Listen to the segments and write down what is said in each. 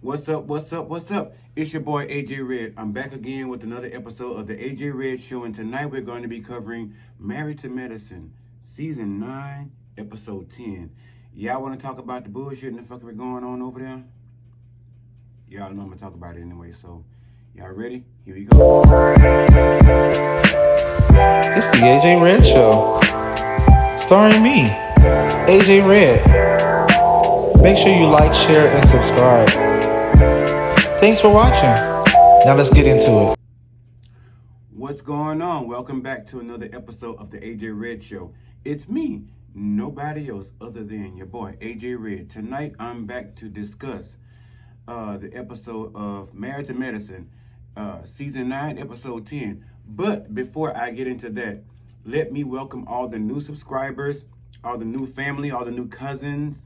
What's up? What's up? What's up? It's your boy AJ Red. I'm back again with another episode of the AJ Red Show, and tonight we're going to be covering Married to Medicine, Season 9, Episode 10. Y'all want to talk about the bullshit and the fucking going on over there? Y'all know I'm going to talk about it anyway, so y'all ready? Here we go. It's the AJ Red Show, starring me, AJ Red. Make sure you like, share, and subscribe. Thanks for watching. Now let's get into it. What's going on? Welcome back to another episode of the AJ Red Show. It's me, nobody else other than your boy AJ Red. Tonight I'm back to discuss the episode of Married to Medicine, Season 9, Episode 10. But before I get into that, let me welcome all the new subscribers, all the new family, all the new cousins.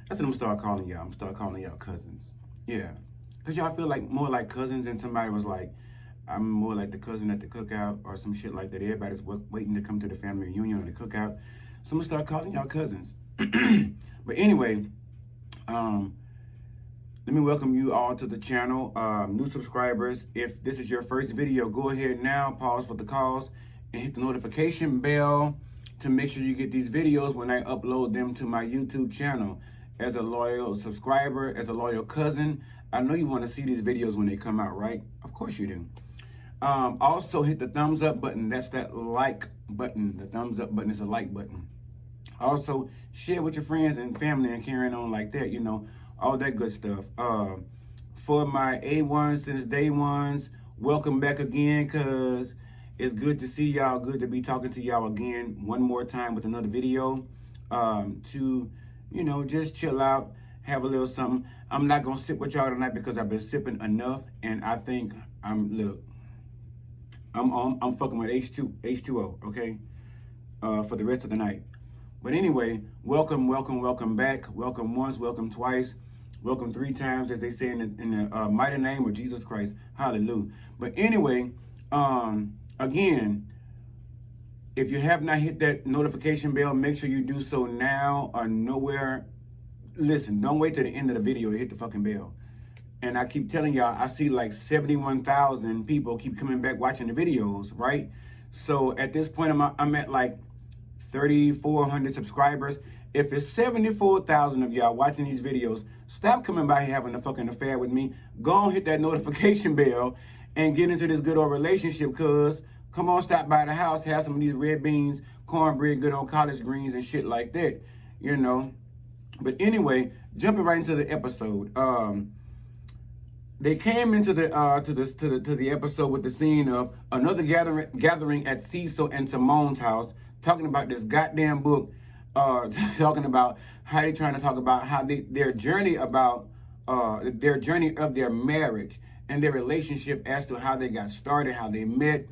That's what I'm gonna start calling y'all. I'm gonna start calling y'all cousins. Yeah. Because y'all feel like more like cousins, and somebody was like, I'm more like the cousin at the cookout or some shit like that. Everybody's waiting to come to the family reunion or the cookout. So I'm gonna start calling y'all cousins. But anyway, let me welcome you all to the channel. New subscribers, if this is your first video, go ahead now, pause for the calls, and hit the notification bell to make sure you get these videos when I upload them to my YouTube channel. As a loyal subscriber, as a loyal cousin, I know you want to see these videos when they come out, right? Of course you do. Also hit the thumbs up button. That's that like button. The thumbs up button is a like button. Also share with your friends and family and carrying on like that, you know, all that good stuff. For my A1s since day ones, welcome back again, cause it's good to see y'all. Good to be talking to y'all again one more time with another video. To, you know, just chill out, have a little something. I'm not gonna sip with y'all tonight because I've been sipping enough, and I think I'm fucking with H2O, okay? For the rest of the night. But anyway, welcome back. Welcome once, welcome twice, welcome three times, as they say in the mighty name of Jesus Christ. Hallelujah. But anyway, again, if you have not hit that notification bell, make sure you do so now or nowhere. Listen, don't wait till the end of the video to hit the fucking bell. And I keep telling y'all, I see like 71,000 people keep coming back watching the videos, right? So at this point, I'm at like 3,400 subscribers. If it's 74,000 of y'all watching these videos, stop coming by here having a fucking affair with me. Go on, hit that notification bell and get into this good old relationship, cuz come on, stop by the house, have some of these red beans, cornbread, good old collard greens and shit like that, you know. But anyway, jumping right into the episode. They came into the to the episode with the scene of another gathering at Cecil and Simone's house, talking about this goddamn book, talking about how they trying to talk about how their journey of their marriage and their relationship as to how they got started, how they met,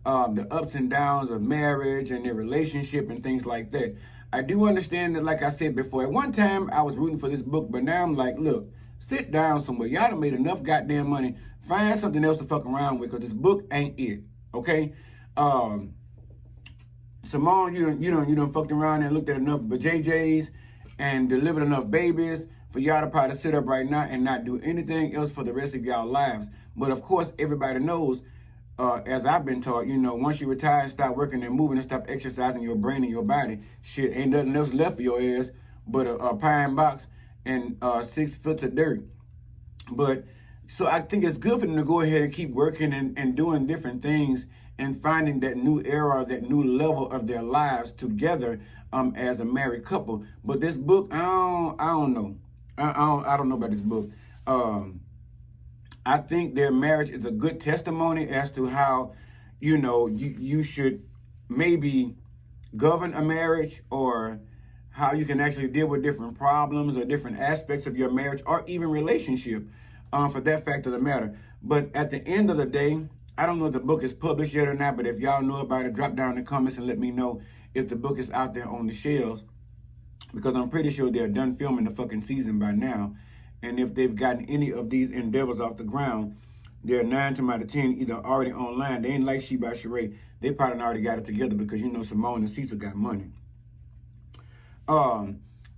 the ups and downs of marriage and their relationship and things like that. I do understand that, like I said before, at one time I was rooting for this book, but now I'm like, look, sit down somewhere. Y'all done made enough goddamn money. Find something else to fuck around with, because this book ain't it, okay? Simone, you done fucked around and looked at enough JJs and delivered enough babies for y'all to probably sit up right now and not do anything else for the rest of y'all lives. But of course, everybody knows, as I've been taught, you know, once you retire and stop working and moving and stop exercising your brain and your body, shit, ain't nothing else left for your ass but a pine box and 6 foot of dirt. But so I think it's good for them to go ahead and keep working and doing different things and finding that new era, that new level of their lives together as a married couple. But this book, I don't know. I don't know about this book. I think their marriage is a good testimony as to how, you know, you should maybe govern a marriage, or how you can actually deal with different problems or different aspects of your marriage or even relationship, for that fact of the matter. But at the end of the day, I don't know if the book is published yet or not, but if y'all know about it, drop down in the comments and let me know if the book is out there on the shelves, because I'm pretty sure they're done filming the fucking season by now. And if they've gotten any of these endeavors off the ground, they're 9 times out of 10 either already online. They ain't like She by Sheree. They probably already got it together, because you know Simone and Cecil got money.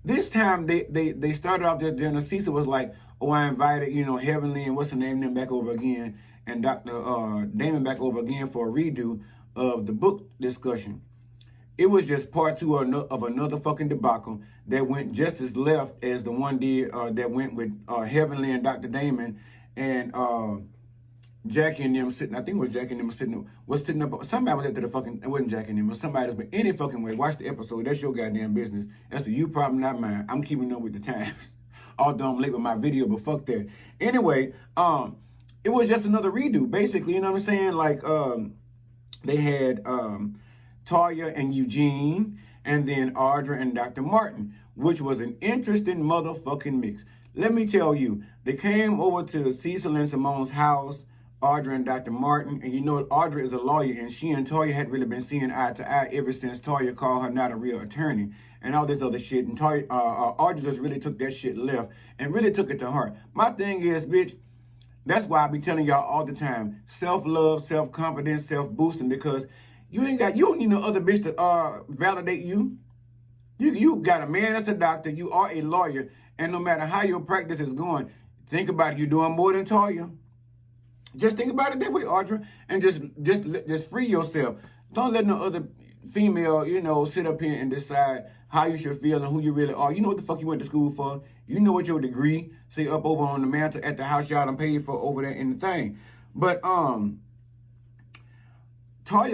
This time they started off this dinner. Cecil was like, "Oh, I invited Heavenly and what's her name them back over again, and Dr. Damon back over again for a redo of the book discussion." It was just part two of another fucking debacle that went just as left as the one did that went with Heavenly and Dr. Damon and Jackie and them sitting. I think it was Jackie and them was sitting up. Somebody was at the fucking. It wasn't Jackie and them. It was somebody else. But any fucking way, watch the episode. That's your goddamn business. That's a you problem, not mine. I'm keeping up with the times. Although I'm late with my video, but fuck that. Anyway, it was just another redo, basically. You know what I'm saying? Like, they had Toya and Eugene, and then Audra and Dr. Martin, which was an interesting motherfucking mix. Let me tell you, they came over to Cecil and Simone's house, Audra and Dr. Martin, and Audra is a lawyer, and she and Toya had really been seeing eye to eye ever since Toya called her not a real attorney, and all this other shit, and Audra just really took that shit left, and really took it to heart. My thing is, bitch, that's why I be telling y'all all the time, self-love, self-confidence, self-boosting, because you don't need no other bitch to validate you. You got a man that's a doctor, you are a lawyer, and no matter how your practice is going, think about it, you're doing more than Toya. Just think about it that way, Audra, and just free yourself. Don't let no other female, sit up here and decide how you should feel and who you really are. You know what the fuck you went to school for. You know what your degree say up over on the mantle at the house y'all done paid for over there in the thing. But Toya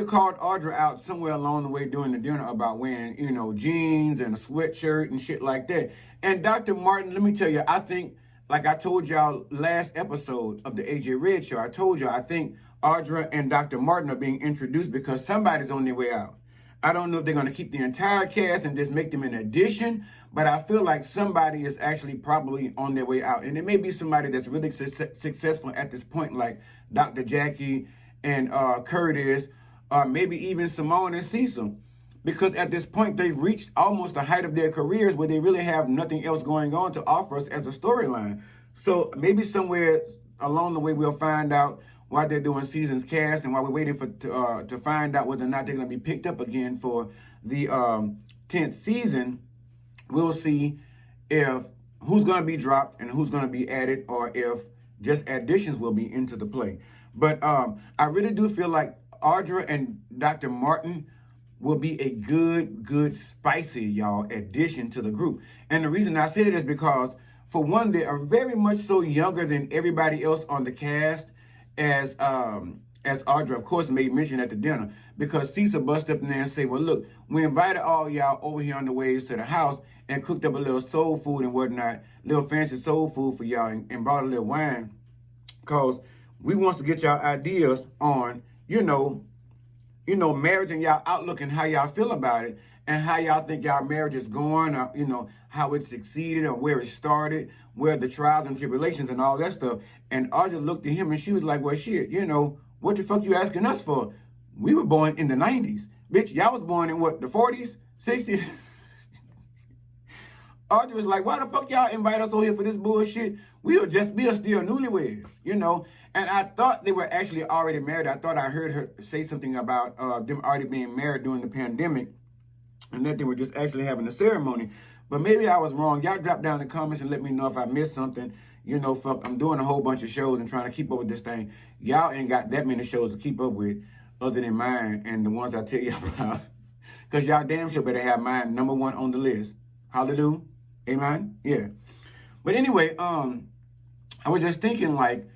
called Audra out somewhere along the way during the dinner about wearing, jeans and a sweatshirt and shit like that. And Dr. Martin, let me tell you, I think, like I told y'all last episode of the AJ Red Show, I told y'all I think Audra and Dr. Martin are being introduced because somebody's on their way out. I don't know if they're going to keep the entire cast and just make them an addition, but I feel like somebody is actually probably on their way out. And it may be somebody that's really successful at this point, like Dr. Jackie and Curtis, or maybe even Simone and Cecil. Because at this point, they've reached almost the height of their careers where they really have nothing else going on to offer us as a storyline. So maybe somewhere along the way, we'll find out why they're doing seasons cast and while we're waiting to find out whether or not they're going to be picked up again for the 10th season. We'll see if who's going to be dropped and who's going to be added, or if just additions will be into the play. But I really do feel like Audra and Dr. Martin will be a good, spicy, y'all, addition to the group. And the reason I say it is because, for one, they are very much so younger than everybody else on the cast, as Audra, of course, made mention at the dinner, because Cecil busted up in there and say, well, look, we invited all y'all over here on the ways to the house and cooked up a little soul food and whatnot, little fancy soul food for y'all, and brought a little wine, because we want to get y'all ideas on, marriage and y'all outlook and how y'all feel about it, and how y'all think y'all marriage is going, or, how it succeeded, or where it started, where the trials and tribulations and all that stuff. And Audra looked at him and she was like, well, shit, what the fuck you asking us for? We were born in the 90s. Bitch, y'all was born in what, the 40s, 60s? Audra was like, why the fuck y'all invite us over here for this bullshit? We are still newlyweds, And I thought they were actually already married. I thought I heard her say something about them already being married during the pandemic, and that they were just actually having a ceremony. But maybe I was wrong. Y'all drop down in the comments and let me know if I missed something. Fuck, I'm doing a whole bunch of shows and trying to keep up with this thing. Y'all ain't got that many shows to keep up with other than mine and the ones I tell y'all about. Because y'all damn sure better have mine number one on the list. Hallelujah. Amen? Yeah. But anyway, I was just thinking, like,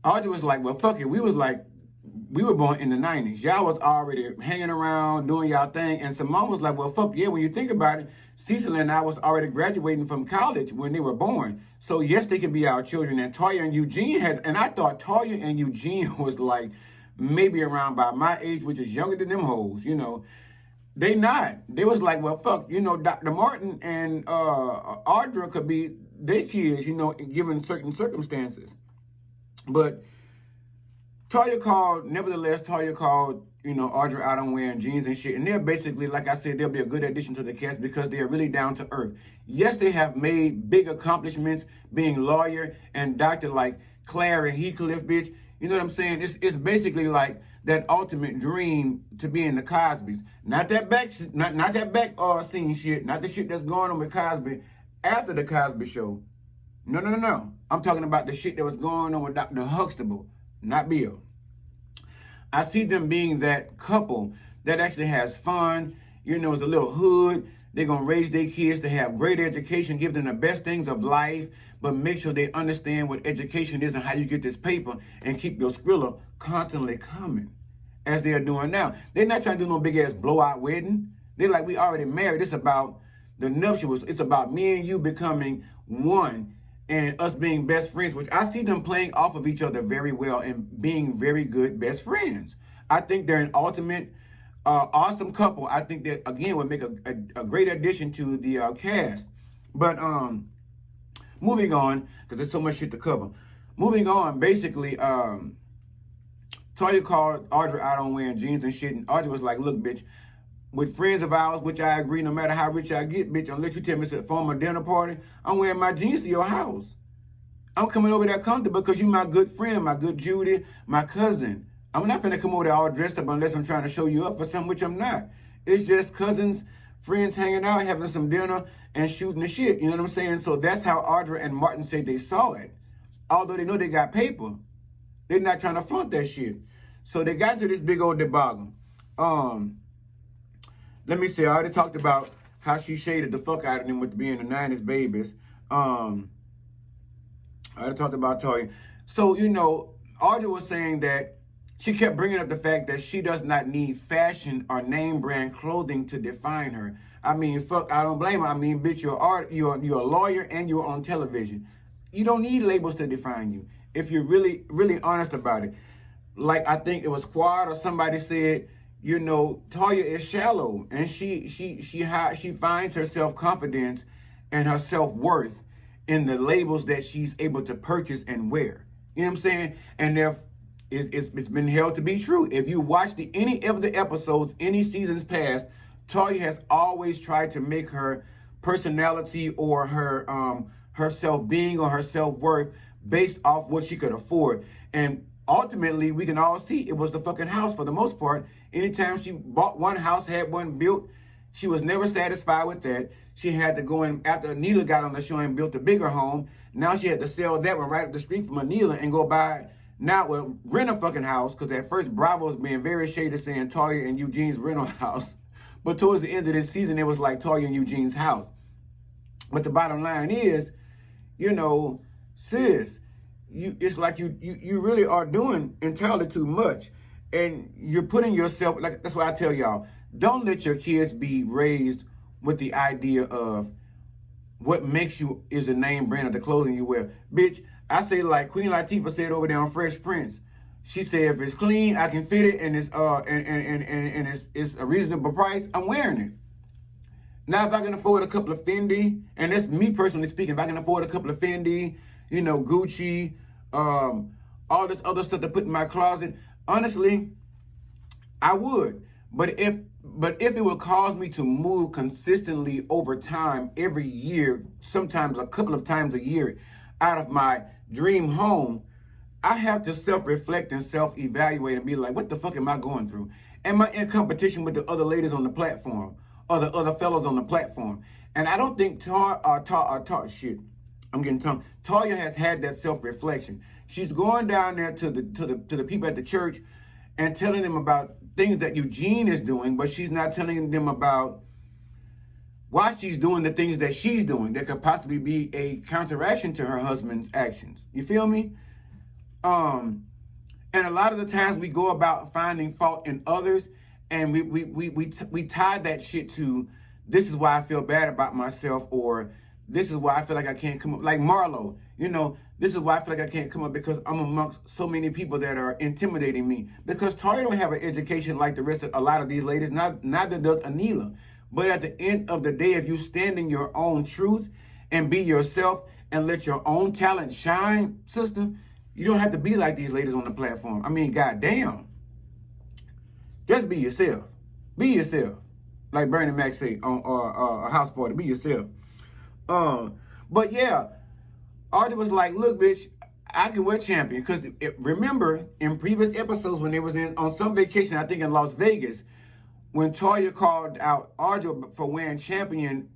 Audra was like, well, fuck it. We were born in the 90s. Y'all was already hanging around, doing y'all thing. And Simone was like, well, fuck yeah, when you think about it, Cecil and I was already graduating from college when they were born. So yes, they can be our children. And Toya and Eugene and I thought Toya and Eugene was like maybe around by my age, which is younger than them hoes, They not. They was like, well, fuck, Dr. Martin and Audra could be their kids, given certain circumstances. But Toya called Audra out on wearing jeans and shit. And they're basically, like I said, they'll be a good addition to the cast because they're really down to earth. Yes, they have made big accomplishments being lawyer and doctor, like Claire and Heathcliff, bitch. You know what I'm saying? It's basically like that ultimate dream to be in the Cosby's. Not that back scene shit, not the shit that's going on with Cosby after the Cosby Show. No. I'm talking about the shit that was going on with Dr. Huxtable, not Bill. I see them being that couple that actually has fun, it's a little hood. They're going to raise their kids to have great education, give them the best things of life, but make sure they understand what education is and how you get this paper and keep your Skrilla constantly coming as they are doing now. They're not trying to do no big-ass blowout wedding. They're like, we already married. It's about the nuptials. It's about me and you becoming one and us being best friends, which I see them playing off of each other very well and being very good best friends. I think they're an ultimate awesome couple. I think that, again, would make a great addition to the cast. But moving on, because there's so much shit to cover. Moving on, basically, Toya called Audra out on wearing jeans and shit, and Audra was like, look, bitch, with friends of ours, which I agree, no matter how rich I get, bitch, unless you tell me it's a formal dinner party, I'm wearing my jeans to your house. I'm coming over there comfortable because you my good friend, my good Judy, my cousin. I'm not finna come over there all dressed up unless I'm trying to show you up for something, which I'm not. It's just cousins, friends hanging out, having some dinner, and shooting the shit. You know what I'm saying? So that's how Audra and Martin say they saw it. Although they know they got paper, they're not trying to flaunt that shit. So they got into this big old debacle. Let me see, I already talked about how she shaded the fuck out of them with being the 90s babies. I already talked about Toya. So, Audra was saying that she kept bringing up the fact that she does not need fashion or name brand clothing to define her. I mean, fuck, I don't blame her. I mean, bitch, you're a lawyer and you're on television. You don't need labels to define you if you're really, really honest about it. Like, I think it was Quad or somebody said, Toya is shallow, and she finds her self-confidence and her self-worth in the labels that she's able to purchase and wear. You know what I'm saying? And it's been held to be true. If you watch any of the episodes, any seasons past, Toya has always tried to make her personality or her self-being or her self-worth based off what she could afford. And ultimately, we can all see it was the fucking house for the most part. Anytime she bought one house, had one built, she was never satisfied with that. She had to go in, after Anila got on the show and built a bigger home, now she had to sell that one right up the street from Anila and go buy, rent a fucking house, because at first Bravo was being very shady saying Toya and Eugene's rental house. But towards the end of this season, it was like Toya and Eugene's house. But the bottom line is, sis, it's like you really are doing entirely too much. And you're putting yourself, like, that's why I tell y'all, don't let your kids be raised with the idea of what makes you is the name brand of the clothing you wear. Bitch, I say like Queen Latifah said over there on Fresh Prince. She said, if it's clean, I can fit it, and it's a reasonable price, I'm wearing it. Now, if I can afford a couple of Fendi, and that's me personally speaking, if I can afford a couple of Fendi, Gucci, all this other stuff to put in my closet, honestly, I would. But if it would cause me to move consistently over time, every year, sometimes a couple of times a year, out of my dream home, I have to self-reflect and self-evaluate and be like, what the fuck am I going through? Am I in competition with the other ladies on the platform or the other fellows on the platform? And I don't think Toya has had that self-reflection. She's going down there to the people at the church and telling them about things that Eugene is doing, but she's not telling them about why she's doing the things that she's doing that could possibly be a counteraction to her husband's actions. You feel me? And a lot of the times we go about finding fault in others, and we tie that shit to, this is why I feel bad about myself, or this is why I feel like I can't come up. Like Marlo, this is why I feel like I can't come up because I'm amongst so many people that are intimidating me. Because Toya don't have an education like the rest of a lot of these ladies, neither does Anila. But at the end of the day, if you stand in your own truth and be yourself and let your own talent shine, sister, you don't have to be like these ladies on the platform. I mean, goddamn. Just be yourself. Be yourself. Like Bernie Mac say on a house party, be yourself. But yeah, Audra was like, look, bitch, I can wear champion because remember in previous episodes when they was on some vacation, I think in Las Vegas, when Toya called out Audra for wearing champion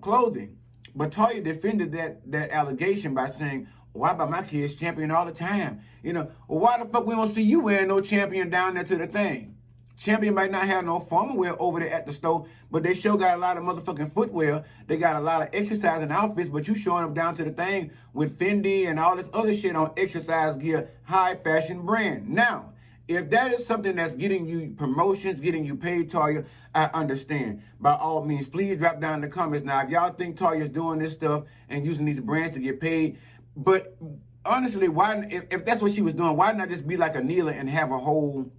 clothing, but Toya defended that allegation by saying, "Why about my kids champion all the time? Well, why the fuck we don't see you wearing no champion down there to the thing? Champion might not have no formal wear over there at the store, but they sure got a lot of motherfucking footwear. They got a lot of exercising outfits, but you showing up down to the thing with Fendi and all this other shit on exercise gear, high fashion brand. Now, if that is something that's getting you promotions, getting you paid, Toya, I understand. By all means, please drop down in the comments. Now, if y'all think Toya's doing this stuff and using these brands to get paid, but honestly, why? If that's what she was doing, why not just be like Anila and have a whole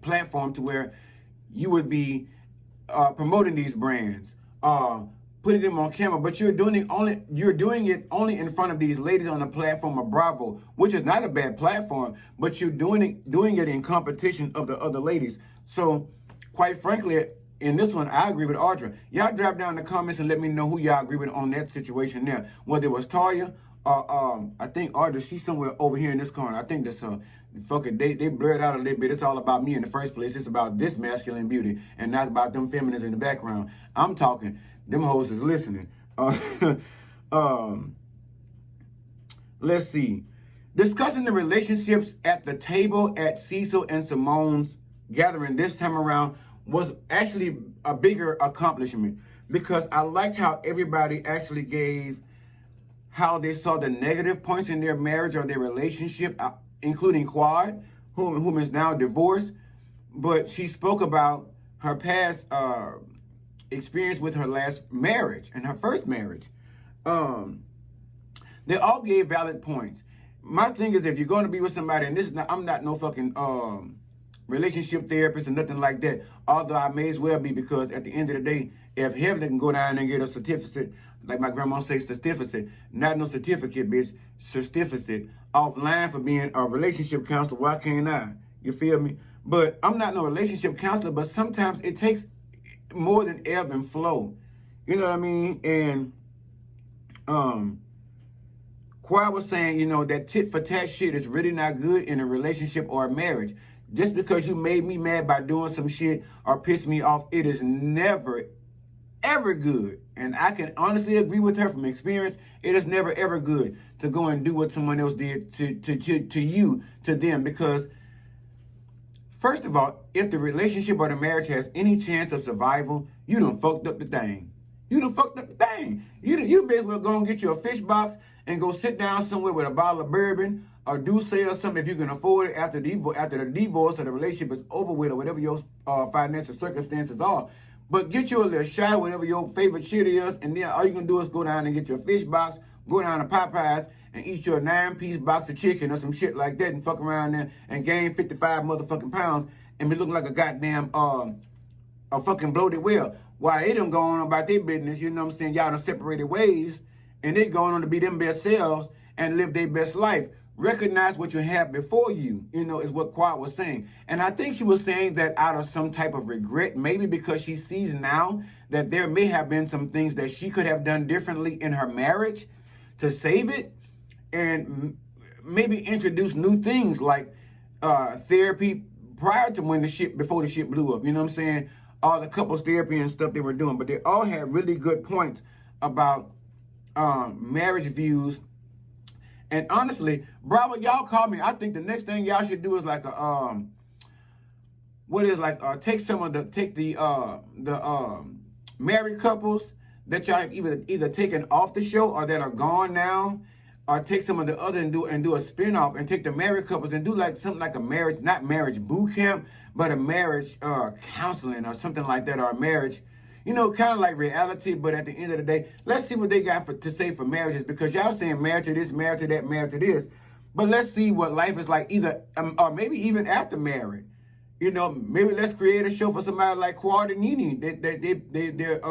platform to where you would be promoting these brands, putting them on camera, but you're doing it only in front of these ladies on the platform of Bravo, which is not a bad platform, but you're doing it in competition of the other ladies. So, quite frankly, in this one, I agree with Audra. Y'all drop down in the comments and let me know who y'all agree with on that situation there. Whether it was Toya or I think Audra, she's somewhere over here in this corner. I think that's her. Fuck it, they blurred out a little bit. It's all about me in the first place. It's about this masculine beauty and not about them feminines in the background. I'm talking. Them hoes is listening. Let's see. Discussing the relationships at the table at Cecil and Simone's gathering this time around was actually a bigger accomplishment because I liked how everybody actually gave how they saw the negative points in their marriage or their relationship, including Quad, whom is now divorced. But she spoke about her past experience with her last marriage and her first marriage. They all gave valid points. My thing is, if you're going to be with somebody, and this is not, I'm not no fucking relationship therapist or nothing like that, although I may as well be, because at the end of the day, if heaven can go down and get a certificate, like my grandma says, certificate, not no certificate, bitch, certificate, offline for being a relationship counselor, why can't I? You feel me? But I'm not no relationship counselor, but sometimes it takes more than ebb and flow. You know what I mean? And Quad was saying, that tit for tat shit is really not good in a relationship or a marriage. Just because you made me mad by doing some shit or pissed me off, it is never, ever good. And I can honestly agree with her from experience. It is never, ever good to go and do what someone else did to you, to them. Because, first of all, if the relationship or the marriage has any chance of survival, you done fucked up the thing. You done fucked up the thing. You may as well go and get you a fish box and go sit down somewhere with a bottle of bourbon or do say or something if you can afford it after the divorce or the relationship is over with or whatever your financial circumstances are. But get you a little shot of whatever your favorite shit is, and then all you can do is go down and get your fish box, go down to Popeyes, and eat your 9-piece box of chicken or some shit like that and fuck around there and gain 55 motherfucking pounds and be looking like a goddamn a fucking bloated whale. While they done going on about their business, you know what I'm saying? Y'all done separated ways, and they going on to be them best selves and live their best life. Recognize what you have before you, is what Quad was saying. And I think she was saying that out of some type of regret, maybe because she sees now that there may have been some things that she could have done differently in her marriage to save it, and maybe introduce new things like therapy prior to before the shit blew up. You know what I'm saying? All the couples therapy and stuff they were doing, but they all had really good points about marriage views. And honestly, Bravo, y'all call me. I think the next thing y'all should do is like a take the married couples that y'all have either taken off the show or that are gone now, or take some of the other and do a spin-off and take the married couples and do like something like a marriage, not marriage boot camp, but a marriage counseling or something like that, or a marriage, kind of like reality. But at the end of the day, let's see what they got to say for marriages, because y'all saying married to this, married to that, married to this. But let's see what life is like either, or maybe even after marriage. Maybe let's create a show for somebody like Quad and Nene, their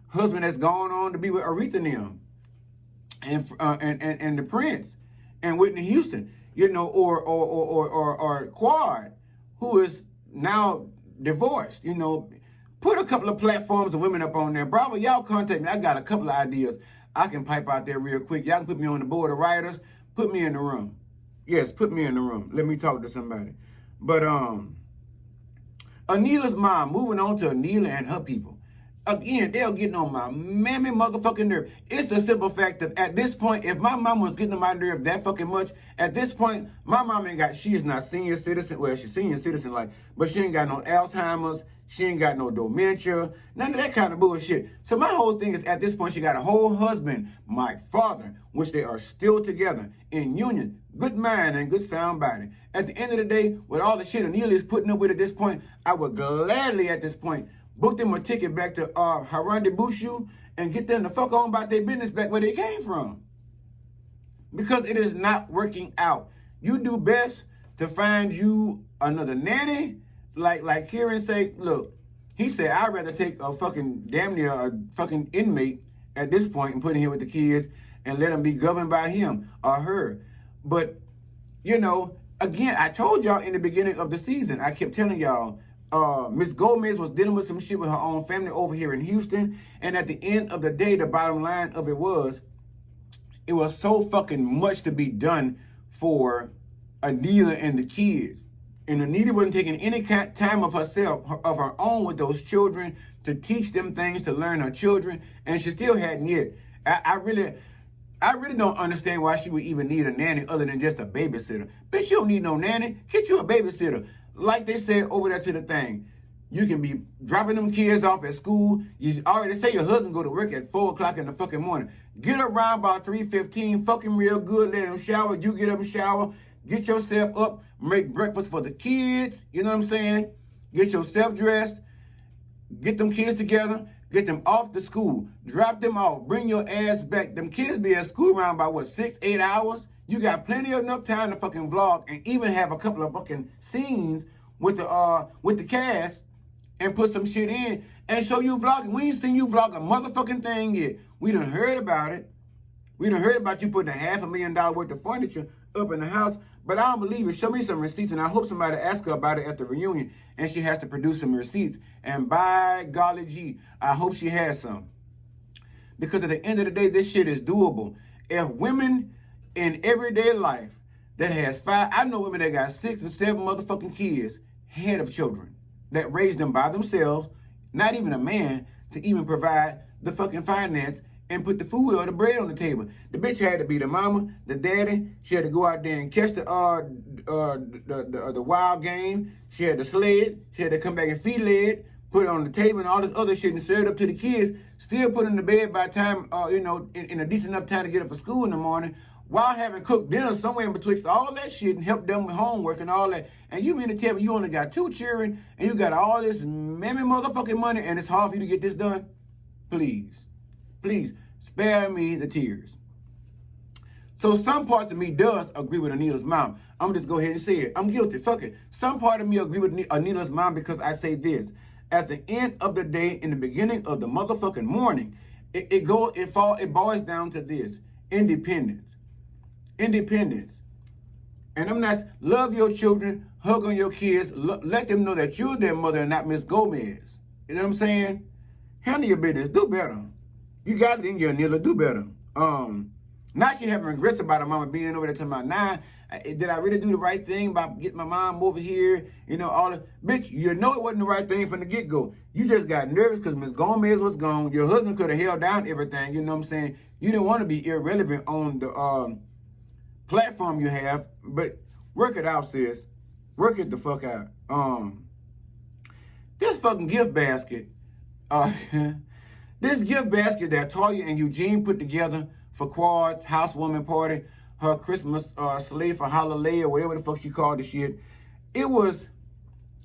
husband that's gone on to be with Aretha and them, and the Prince and Whitney Houston, or Quad, who is now divorced. Put a couple of platforms of women up on there. Bravo, y'all contact me. I got a couple of ideas I can pipe out there real quick. Y'all can put me on the board of writers. Put me in the room. Yes, put me in the room. Let me talk to somebody. But Anila's mom, moving on to Anila and her people. Again, they're getting on my mammy motherfucking nerve. It's the simple fact that at this point, if my mom was getting on my nerve that fucking much, at this point, my mom ain't got, she is not senior citizen. Well, she's senior citizen, like, but she ain't got no Alzheimer's. She ain't got no dementia. None of that kind of bullshit. So my whole thing is, at this point, she got a whole husband, my father, which they are still together in union. Good mind and good sound body. At the end of the day, with all the shit Anila is putting up with at this point, I would gladly at this point book them a ticket back to Harandi Bushu and get them the fuck on about their business back where they came from. Because it is not working out. You do best to find you another nanny. Like Kieran say, look, he said, I'd rather take a fucking damn near a fucking inmate at this point and put him here with the kids and let them be governed by him or her. But, you know, again, I told y'all in the beginning of the season, I kept telling y'all, Miss Gomez was dealing with some shit with her own family over here in Houston. And at the end of the day, the bottom line of it was so fucking much to be done for Anila and the kids. And Anita wasn't taking any time of herself, of her own with those children to teach them things, to learn her children. And she still hadn't yet. I really don't understand why she would even need a nanny other than just a babysitter. Bitch, you don't need no nanny. Get you a babysitter. Like they said over there to the thing, you can be dropping them kids off at school. You already say your husband go to work at 4 o'clock in the fucking morning. Get around by 3:15, fucking real good, let him shower. You get up and shower. Get yourself up, make breakfast for the kids. You know what I'm saying? Get yourself dressed. Get them kids together. Get them off to school. Drop them off. Bring your ass back. Them kids be at school around by, 6-8 hours? You got plenty of enough time to fucking vlog and even have a couple of fucking scenes with the cast and put some shit in and show you vlogging. We ain't seen you vlog a motherfucking thing yet. We done heard about it. We done heard about you putting $500,000 worth of furniture up in the house, but I don't believe it. Show me some receipts, and I hope somebody asks her about it at the reunion, and she has to produce some receipts. And by golly gee, I hope she has some. Because at the end of the day, this shit is doable. If women in everyday life that has 5, I know women that got 6 and 7 motherfucking kids, head of children, that raised them by themselves, not even a man to even provide the fucking finance and put the food or the bread on the table. The bitch had to be the mama, the daddy. She had to go out there and catch the wild game. She had to sled. She had to come back and feed it, put it on the table and all this other shit and serve it up to the kids. Still put in the bed by the time, in a decent enough time to get up for school in the morning, while having cooked dinner somewhere in betwixt all that shit and helped them with homework and all that. And you mean to tell me you only got 2 children and you got all this mammy motherfucking money and it's hard for you to get this done? Please, spare me the tears. So some parts of me does agree with Anila's mom. I'm going to just go ahead and say it. I'm guilty. Fuck it. Some part of me agree with Anila's mom because I say this. At the end of the day, in the beginning of the motherfucking morning, it boils down to this. Independence. And I'm not, love your children, hug on your kids, let them know that you're their mother and not Miss Gomez. You know what I'm saying? Handle your business. Do better. You got it in your Anila. Do better. Now she having regrets about her mama being over there to my 9. Did I really do the right thing by getting my mom over here? You know, all the bitch, you know it wasn't the right thing from the get-go. You just got nervous because Miss Gomez was gone. Your husband could have held down everything, you know what I'm saying? You didn't want to be irrelevant on the platform you have, but work it out, sis. Work it the fuck out. This fucking gift basket, this gift basket that Toya and Eugene put together for Quad's housewarming party, her Christmas sleigh for Hollislay or whatever the fuck she called the shit, it was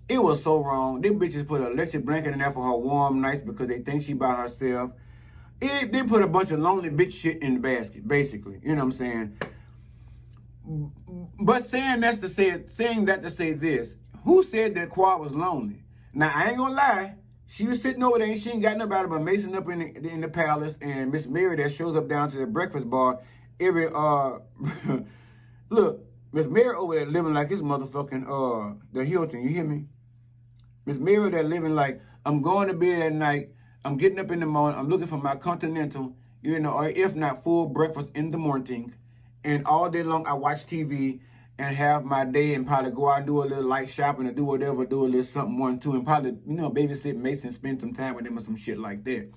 so wrong. Them bitches put an electric blanket in there for her warm nights because they think she by herself. They put a bunch of lonely bitch shit in the basket, basically. You know what I'm saying? But saying that to say this, who said that Quad was lonely? Now, I ain't gonna lie. She was sitting over there and she ain't got nobody but Mason up in the palace and Miss Mary that shows up down to the breakfast bar every, look, Miss Mary over there living like his motherfucking, the Hilton, you hear me? Miss Mary that living like, I'm going to bed at night, I'm getting up in the morning, I'm looking for my continental, you know, or if not full breakfast in the morning, and all day long I watch TV, and have my day and probably go out and do a little light shopping or do whatever, do a little something, one, two, and probably, babysit Mason, spend some time with him or some shit like that.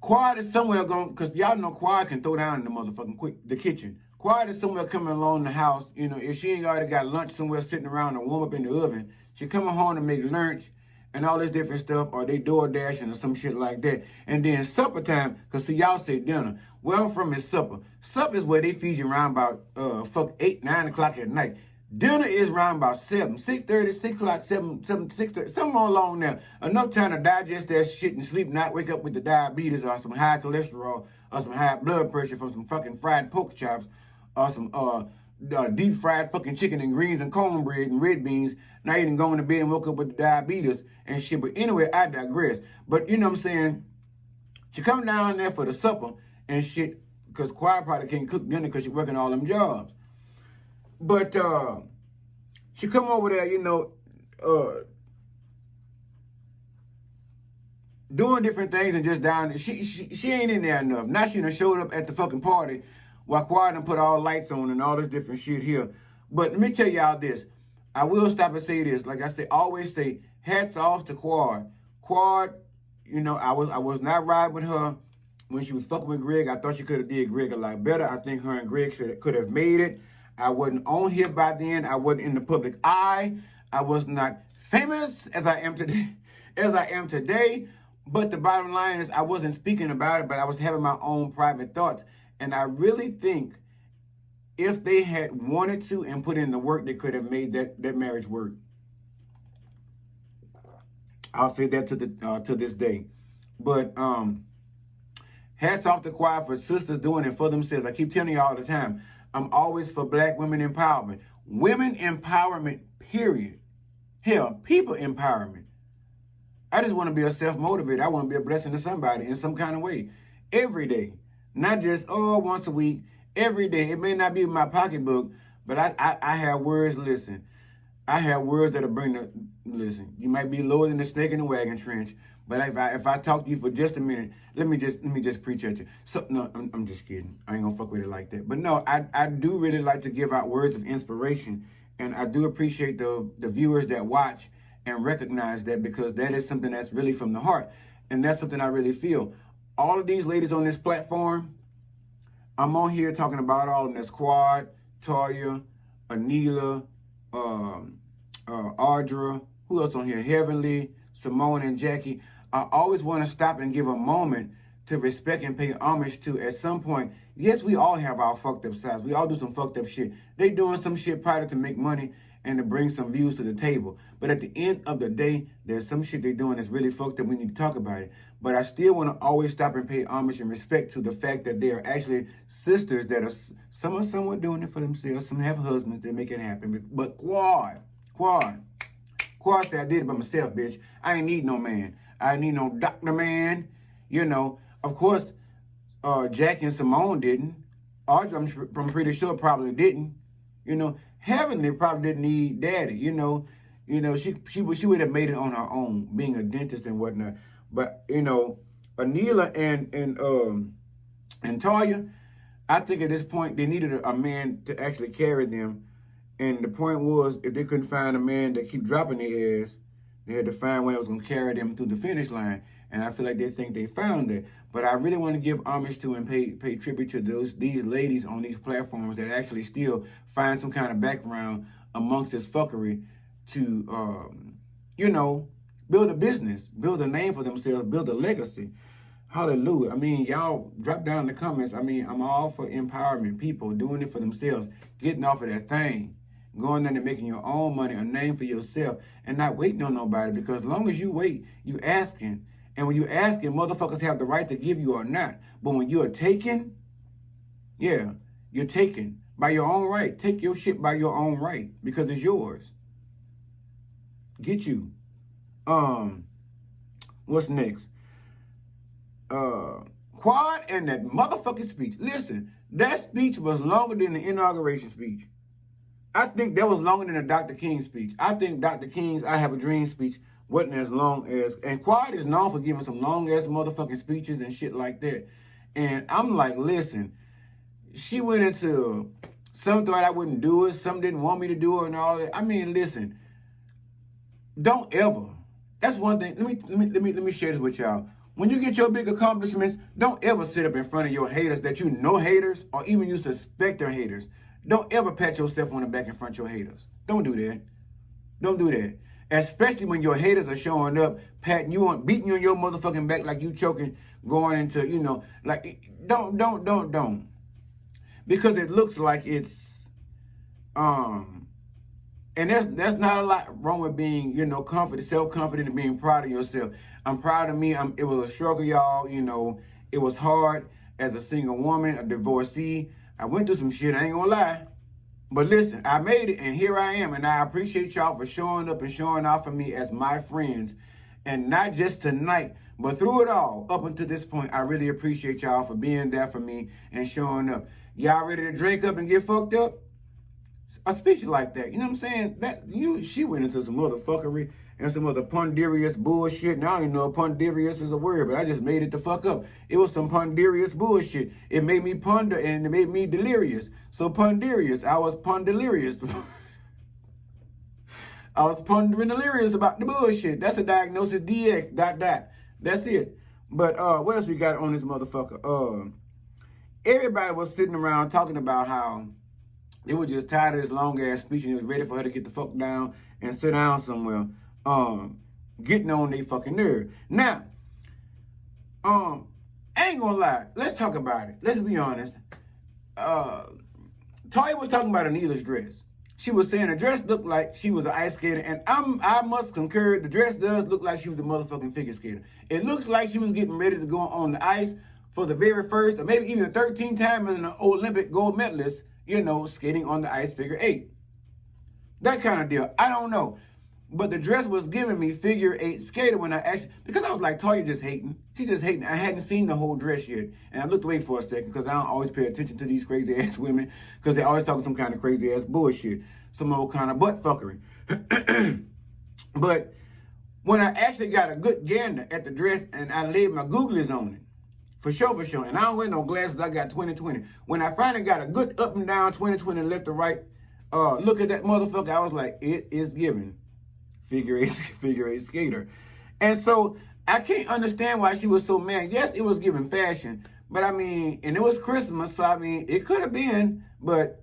Quad is somewhere going, because y'all know Quad can throw down in the kitchen. Quad is somewhere coming along the house, if she ain't already got lunch somewhere sitting around and warm up in the oven, she coming home to make lunch and all this different stuff, or they door dashing or some shit like that. And then supper time, because see, y'all say dinner. Where I'm from is supper. Supper is where they feed you around about 8, 9 o'clock at night. Dinner is around about 7, 6:30, 6 o'clock, 7, 6:30, somewhere along there. Enough time to digest that shit and sleep, not wake up with the diabetes or some high cholesterol or some high blood pressure from some fucking fried pork chops or some deep fried fucking chicken and greens and cornbread and red beans. Now you done going to bed and woke up with the diabetes and shit. But anyway, I digress. But you know what I'm saying? She come down there for the supper and shit, because Quiet probably can't cook dinner because she working all them jobs. But she come over there, doing different things and just down there. She ain't in there enough. Now she done showed up at the fucking party while Quad done put all lights on and all this different shit here. But let me tell y'all this. I will stop and say this. Like I say, always say, hats off to Quad. Quad, I was not riding with her when she was fucking with Greg. I thought she could have did Greg a lot better. I think her and Greg could have made it. I wasn't on here by then. I wasn't in the public eye. I was not famous as I am today. But the bottom line is I wasn't speaking about it, but I was having my own private thoughts. And I really think if they had wanted to and put in the work, they could have made that marriage work. I'll say that to this day. But hats off to Quiet for sisters doing it for themselves. I keep telling you all the time, I'm always for black women empowerment. Women empowerment, period. Hell, people empowerment. I just want to be a self-motivated. I want to be a blessing to somebody in some kind of way. Every day. Not just, once a week. Every day. It may not be in my pocketbook, but I have words, listen. I have words that'll listen. You might be lower than the snake in the wagon trench, but if I talk to you for just a minute, let me just preach at you. So no, I'm just kidding. I ain't gonna fuck with it like that. But no, I do really like to give out words of inspiration, and I do appreciate the viewers that watch and recognize that, because that is something that's really from the heart, and that's something I really feel. All of these ladies on this platform, I'm on here talking about all of them. That's Quad, Toya, Anila, Audra, who else on here? Heavenly, Simone, and Jackie. I always want to stop and give a moment to respect and pay homage to. At some point, yes, we all have our fucked up sides. We all do some fucked up shit. They doing some shit probably to make money and to bring some views to the table. But at the end of the day, there's some shit they doing that's really fucked up. We need to talk about it. But I still want to always stop and pay homage and respect to the fact that they are actually sisters that are, some are somewhat doing it for themselves. Some have husbands that make it happen. But Quad said, I did it by myself, bitch. I ain't need no man. I ain't need no doctor man. Of course, Jackie and Simone didn't. Audra, I'm pretty sure, probably didn't. Heavenly probably didn't need daddy. She would have made it on her own, being a dentist and whatnot. But Anila and Toya, I think at this point they needed a man to actually carry them. And the point was, if they couldn't find a man that keep dropping their ass, they had to find one that was going to carry them through the finish line. And I feel like they think they found it. But I really want to give homage to and pay tribute to these ladies on these platforms that actually still find some kind of background amongst this fuckery to, build a business, build a name for themselves, build a legacy. Hallelujah. I mean, y'all drop down in the comments. I mean, I'm all for empowerment, people doing it for themselves, getting off of that thing, going there and making your own money, a name for yourself, and not waiting on nobody. Because as long as you wait, you asking. And when you asking, motherfuckers have the right to give you or not. But when you're taken, yeah, you're taken by your own right. Take your shit by your own right, because it's yours. Get you. What's next? Quad and that motherfucking speech. Listen, that speech was longer than the inauguration speech. I think that was longer than the Dr. King speech. I think Dr. King's I Have a Dream speech wasn't as long as, and Quad is known for giving some long ass motherfucking speeches and shit like that. And I'm like, listen, she went into Some thought I wouldn't do it. Some didn't want me to do it and all that. I mean, listen, don't ever. That's one thing. Let me share this with y'all. When you get your big accomplishments, don't ever sit up in front of your haters that you know haters or even you suspect they're haters. Don't ever pat yourself on the back in front of your haters. Don't do that. Don't do that. Especially when your haters are showing up, patting you on, beating you on your motherfucking back like you choking, going into, like, don't. Because it looks like it's, and that's not a lot wrong with being, confident, self-confident, and being proud of yourself. I'm proud of me. It was a struggle, y'all. It was hard as a single woman, a divorcee. I went through some shit, I ain't gonna lie. But listen, I made it, and here I am. And I appreciate y'all for showing up and showing out for me as my friends. And not just tonight, but through it all, up until this point, I really appreciate y'all for being there for me and showing up. Y'all ready to drink up and get fucked up? A speech like that, you know what I'm saying? She went into some motherfuckery and some other ponderious bullshit. Now I don't even know if ponderious is a word, but I just made it the fuck up. It was some ponderious bullshit. It made me ponder and it made me delirious. So ponderious, I was pondelirious. I was pondering delirious about the bullshit. That's a diagnosis DX, ... That's it. But what else we got on this motherfucker? Everybody was sitting around talking about how they were just tired of this long ass speech and it was ready for her to get the fuck down and sit down somewhere. Getting on their fucking nerve. Now, I ain't gonna lie. Let's talk about it. Let's be honest. Toya was talking about Anita's dress. She was saying the dress looked like she was an ice skater, and I must concur, the dress does look like she was a motherfucking figure skater. It looks like she was getting ready to go on the ice for the very first, or maybe even 13 time as an Olympic gold medalist, skating on the ice figure 8. That kind of deal. I don't know. But the dress was giving me figure 8 skater when I actually, because I was like, Toya just hating. She's just hating. I hadn't seen the whole dress yet. And I looked away for a second because I don't always pay attention to these crazy ass women because they always talking some kind of crazy ass bullshit. Some old kind of butt fuckery. But when I actually got a good gander at the dress and I laid my googlies on it, for sure. And I don't wear no glasses. I got 20/20. When I finally got a good up and down 20/20 left to right, look at that motherfucker. I was like, it is giving figure eight skater. And so I can't understand why she was so mad. Yes, it was giving fashion, but I mean, and it was Christmas, so I mean, it could have been, but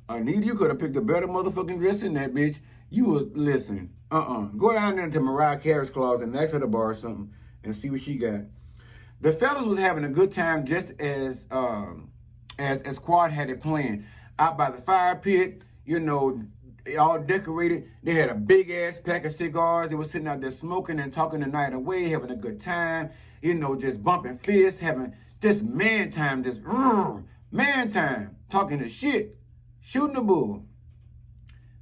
Anita, you could have picked a better motherfucking dress than that, bitch. You was, listen, go down there to Mariah Carey's closet and ask her to borrow something and see what she got. The fellas was having a good time just as Quad had it planned. Out by the fire pit, all decorated. They had a big ass pack of cigars. They were sitting out there smoking and talking the night away, having a good time, just bumping fists, having just man time, talking the shit, shooting the bull.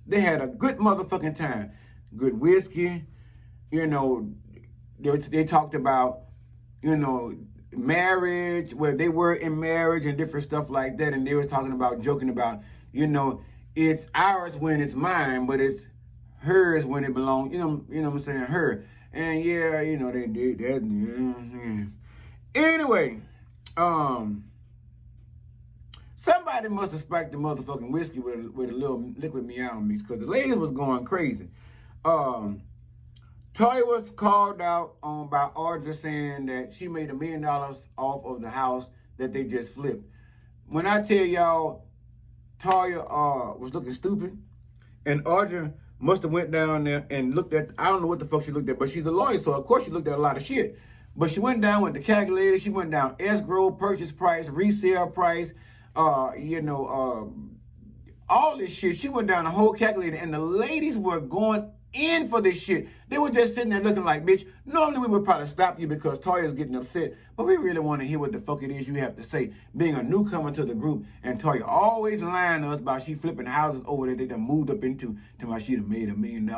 They had a good motherfucking time. Good whiskey, they talked about, marriage, where they were in marriage and different stuff like that. And they were talking about, joking about, it's ours when it's mine, but it's hers when it belongs, you know what I'm saying, her. And yeah, they did that. Yeah. Anyway, somebody must have spiked the motherfucking whiskey with a little liquid meow mix, because the ladies was going crazy. Toya was called out by Audra saying that she made $1 million off of the house that they just flipped. When I tell y'all, Toya was looking stupid, and Audra must have went down there and looked at, I don't know what the fuck she looked at, but she's a lawyer, so of course she looked at a lot of shit. But she went down with the calculator, she went down escrow, purchase price, resale price, all this shit. She went down the whole calculator, and the ladies were going in for this shit. They were just sitting there looking like, bitch, normally we would probably stop you because Toya's getting upset, but we really want to hear what the fuck it is you have to say. Being a newcomer to the group, and Toya always lying to us about she flipping houses over there they done moved up into, to my she done made $1 million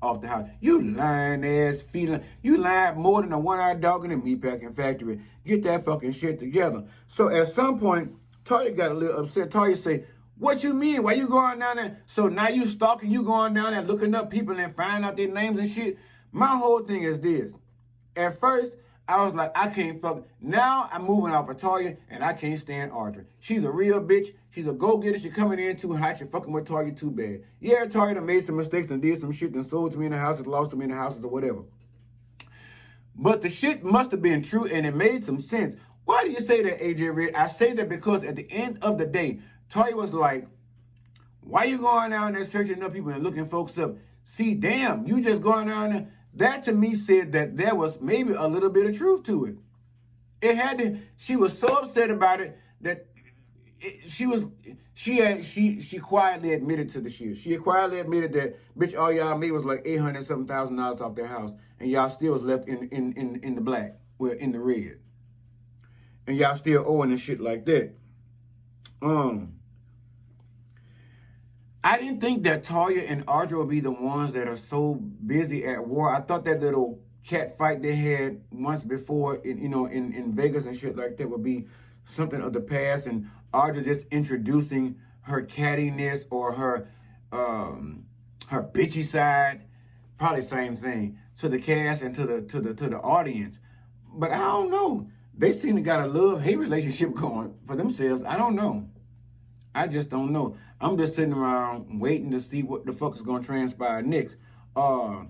off the house. You lying ass feeling. You lied more than a one-eyed dog in a meatpacking factory. Get that fucking shit together. So at some point, Toya got a little upset. Toya said, what you mean? Why you going down there? So now you stalking, you going down there looking up people and finding out their names and shit? My whole thing is this. At first, I was like, I can't fuck. Now I'm moving off of Toya, and I can't stand Audra. She's a real bitch. She's a go-getter. She coming in too hot. She fucking with Toya too bad. Yeah, Toya done made some mistakes and did some shit and sold to me in the houses, lost to me in the houses or whatever. But the shit must have been true, and it made some sense. Why do you say that, AJ Red? I say that because at the end of the day, Toya was like, why you going down there searching up people and looking folks up? See, damn, you just going down there. That to me said that there was maybe a little bit of truth to it. It had to. She was so upset about it that she quietly admitted to the shit. She quietly admitted that, bitch, all y'all made was like $800,000 off their house, and y'all still was left in the black, well, in the red, and y'all still owing and shit like that. I didn't think that Toya and Audra would be the ones that are so busy at war. I thought that little cat fight they had once before, in Vegas and shit like that would be something of the past, and Audra just introducing her cattiness or her bitchy side, probably same thing, to the cast and to the audience. But I don't know. They seem to got a love-hate relationship going for themselves. I don't know. I just don't know. I'm just sitting around waiting to see what the fuck is going to transpire next. I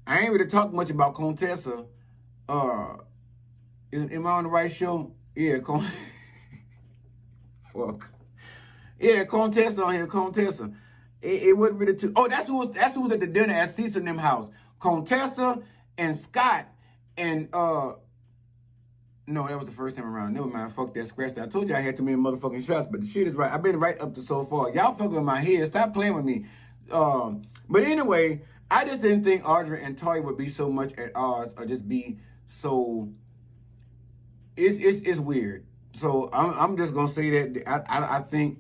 ain't really talked much about Contessa. Am I on the right show? Yeah, fuck. Yeah, Contessa on here, Contessa. It wasn't really too. Oh, that's who was at the dinner at Cecil and them house. Contessa and Scott and no, that was the first time around. Never mind. Fuck that. Scratch that. I told you I had too many motherfucking shots, but the shit is right. I've been right up to so far. Y'all fucking with my head. Stop playing with me. But anyway, I just didn't think Audra and Toya would be so much at odds or just be so. It's weird. So I'm just gonna say that I think,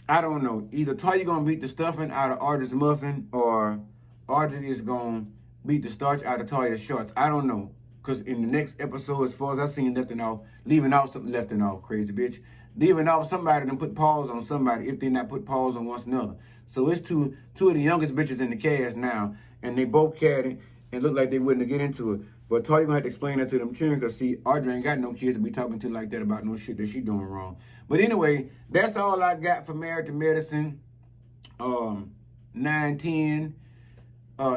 I don't know, either Toya gonna beat the stuffing out of Audra's muffin or Audra is gonna beat the starch out of Toya's shorts. I don't know. Because in the next episode, as far as I seen leaving out something left and off, crazy bitch. Leaving out somebody and put pause on somebody if they not put pause on one another. So it's two of the youngest bitches in the cast now, and they both catty and look like they wouldn't get into it. But Toya gonna have to explain that to them children, because see, Audra ain't got no kids to be talking to like that about no shit that she doing wrong. But anyway, that's all I got for Married to Medicine. 9-10.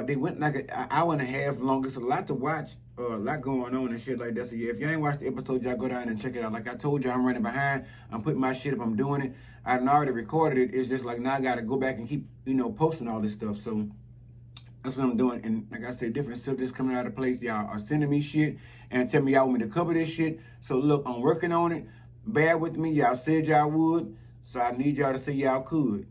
They went like an hour and a half long. It's a lot to watch. A lot going on and shit like that. So yeah, if you ain't watched the episode, y'all go down and check it out. Like I told you, I'm running behind. I'm putting my shit up. I'm doing it. I already recorded it. It's just like now I gotta go back and keep, posting all this stuff. So that's what I'm doing. And like I said, different subjects coming out of place. Y'all are sending me shit and tell me y'all want me to cover this shit. So look, I'm working on it. Bear with me. Y'all said y'all would. So I need y'all to say y'all could.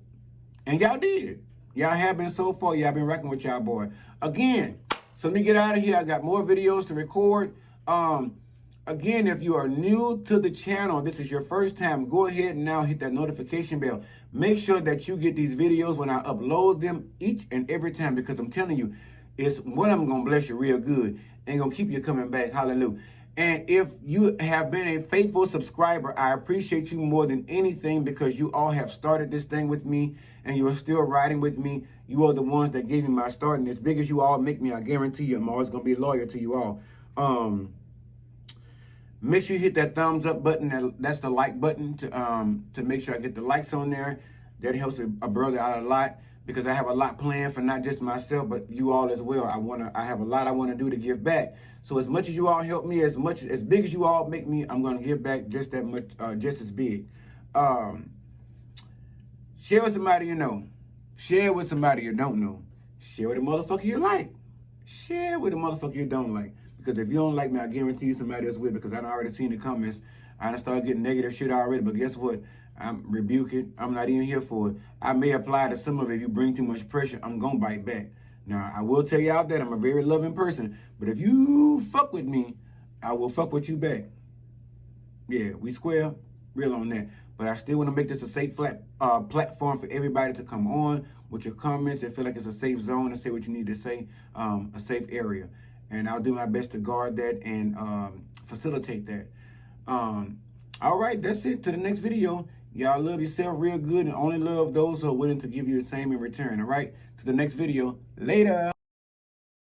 And y'all did. Y'all have been so far. Y'all been rocking with y'all boy. Again, so let me get out of here. I got more videos to record. Again, if you are new to the channel, this is your first time, go ahead and now hit that notification bell. Make sure that you get these videos when I upload them each and every time, because I'm telling you, it's one of them going to bless you real good and going to keep you coming back. Hallelujah. And if you have been a faithful subscriber, I appreciate you more than anything, because you all have started this thing with me and you are still riding with me. You are the ones that gave me my start. And as big as you all make me, I guarantee you, I'm always going to be loyal to you all. Make sure you hit that thumbs up button. That's the like button to make sure I get the likes on there. That helps a brother out a lot, because I have a lot planned for not just myself, but you all as well. I have a lot I want to do to give back. So as much as you all help me, as big as you all make me, I'm going to give back just that much, just as big. Share with somebody you know. Share with somebody you don't know. Share with a motherfucker you like. Share with a motherfucker you don't like. Because if you don't like me, I guarantee you somebody else will, because I done already seen the comments. I done started getting negative shit already, but guess what? I'm rebuking. I'm not even here for it. I may apply to some of it. If you bring too much pressure, I'm going to bite back. Now, I will tell you out that I'm a very loving person, but if you fuck with me, I will fuck with you back. Yeah, we square, real on that. But I still want to make this a safe platform for everybody to come on with your comments and feel like it's a safe zone to say what you need to say, a safe area. And I'll do my best to guard that and facilitate that. All right, that's it. To the next video. Y'all love yourself real good and only love those who are willing to give you the same in return. All right, to the next video. Later.